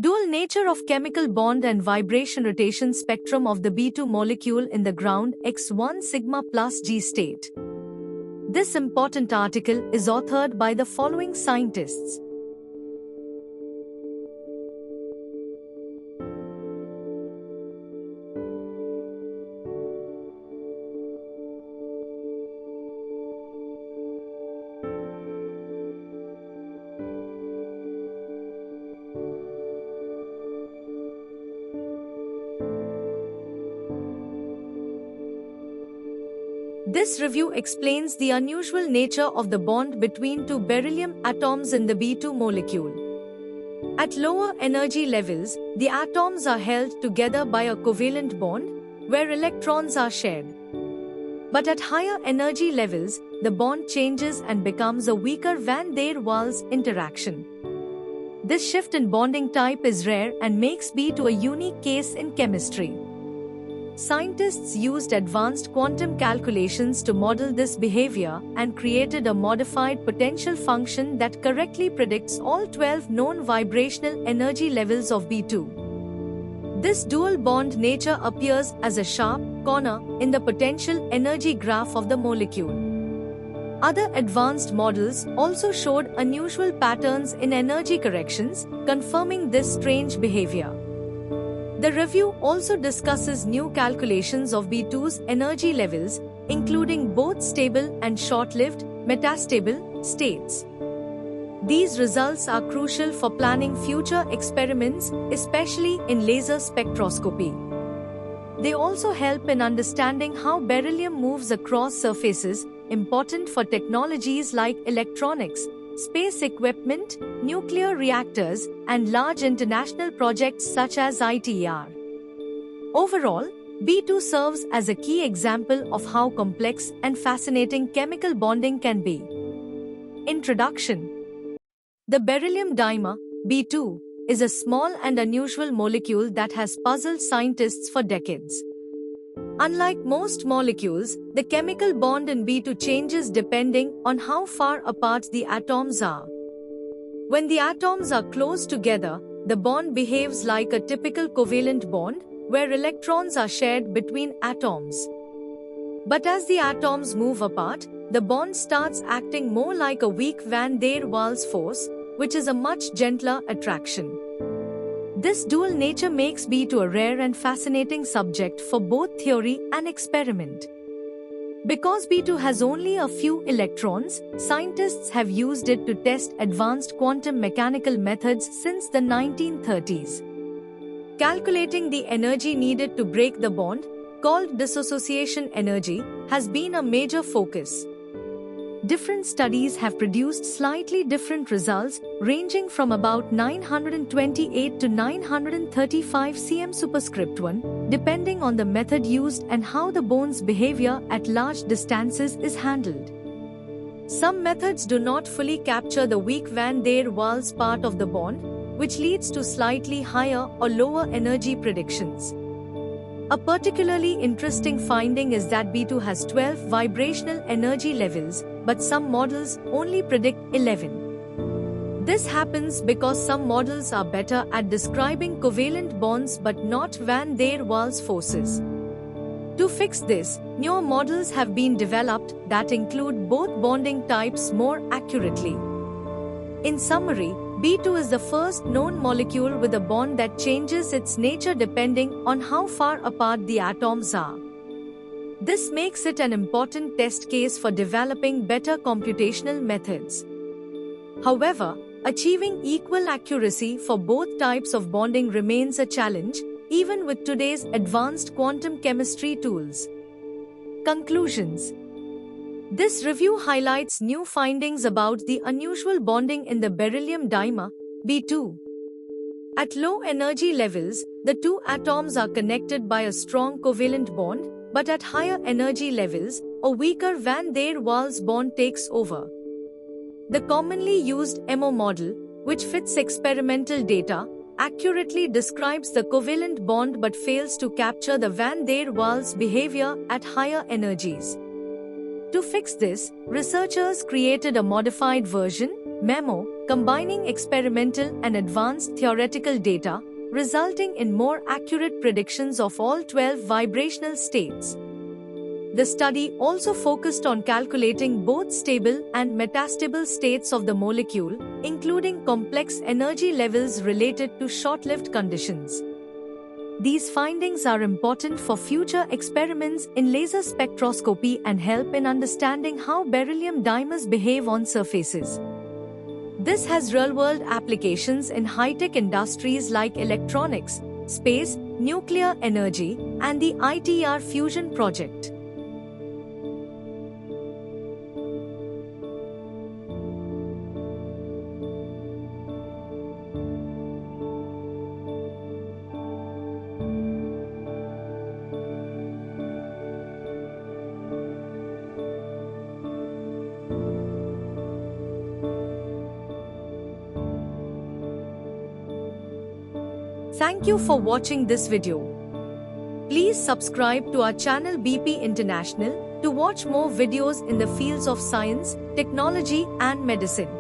Dual nature of chemical bond and vibration rotation spectrum of the B2 molecule in the ground X1 sigma plus G state. This important article is authored by the following scientists. This review explains the unusual nature of the bond between two beryllium atoms in the B2 molecule. At lower energy levels, the atoms are held together by a covalent bond, where electrons are shared. But at higher energy levels, the bond changes and becomes a weaker van der Waals interaction. This shift in bonding type is rare and makes B2 a unique case in chemistry. Scientists used advanced quantum calculations to model this behavior and created a modified potential function that correctly predicts all 12 known vibrational energy levels of B2. This dual bond nature appears as a sharp corner in the potential energy graph of the molecule. Other advanced models also showed unusual patterns in energy corrections, confirming this strange behavior. The review also discusses new calculations of B2's energy levels, including both stable and short-lived, metastable states. These results are crucial for planning future experiments, especially in laser spectroscopy. They also help in understanding how beryllium moves across surfaces, important for technologies like electronics, space equipment, nuclear reactors, and large international projects such as ITER. Overall, B2 serves as a key example of how complex and fascinating chemical bonding can be. Introduction. The beryllium dimer, B2, is a small and unusual molecule that has puzzled scientists for decades. Unlike most molecules, the chemical bond in B2 changes depending on how far apart the atoms are. When the atoms are close together, the bond behaves like a typical covalent bond, where electrons are shared between atoms. But as the atoms move apart, the bond starts acting more like a weak van der Waals force, which is a much gentler attraction. This dual nature makes B2 a rare and fascinating subject for both theory and experiment. Because B2 has only a few electrons, scientists have used it to test advanced quantum mechanical methods since the 1930s. Calculating the energy needed to break the bond, called dissociation energy, has been a major focus. Different studies have produced slightly different results, ranging from about 928 to 935 cm superscript 1, depending on the method used and how the bone's behavior at large distances is handled. Some methods do not fully capture the weak van der Waals part of the bond, which leads to slightly higher or lower energy predictions. A particularly interesting finding is that B2 has 12 vibrational energy levels, but some models only predict 11. This happens because some models are better at describing covalent bonds but not van der Waals forces. To fix this, newer models have been developed that include both bonding types more accurately. In summary, B2 is the first known molecule with a bond that changes its nature depending on how far apart the atoms are. This makes it an important test case for developing better computational methods. However, achieving equal accuracy for both types of bonding remains a challenge, even with today's advanced quantum chemistry tools. Conclusions. This review highlights new findings about the unusual bonding in the beryllium dimer, B2. At low energy levels, the two atoms are connected by a strong covalent bond, but at higher energy levels, a weaker van der Waals bond takes over. The commonly used EMO model, which fits experimental data, accurately describes the covalent bond but fails to capture the van der Waals behavior at higher energies. To fix this, researchers created a modified version, MEMO, combining experimental and advanced theoretical data, resulting in more accurate predictions of all 12 vibrational states. The study also focused on calculating both stable and metastable states of the molecule, including complex energy levels related to short-lived conditions. These findings are important for future experiments in laser spectroscopy and help in understanding how beryllium dimers behave on surfaces. This has real-world applications in high-tech industries like electronics, space, nuclear energy, and the ITER fusion project. Thank you for watching this video. Please subscribe to our channel BP International to watch more videos in the fields of science, technology, and medicine.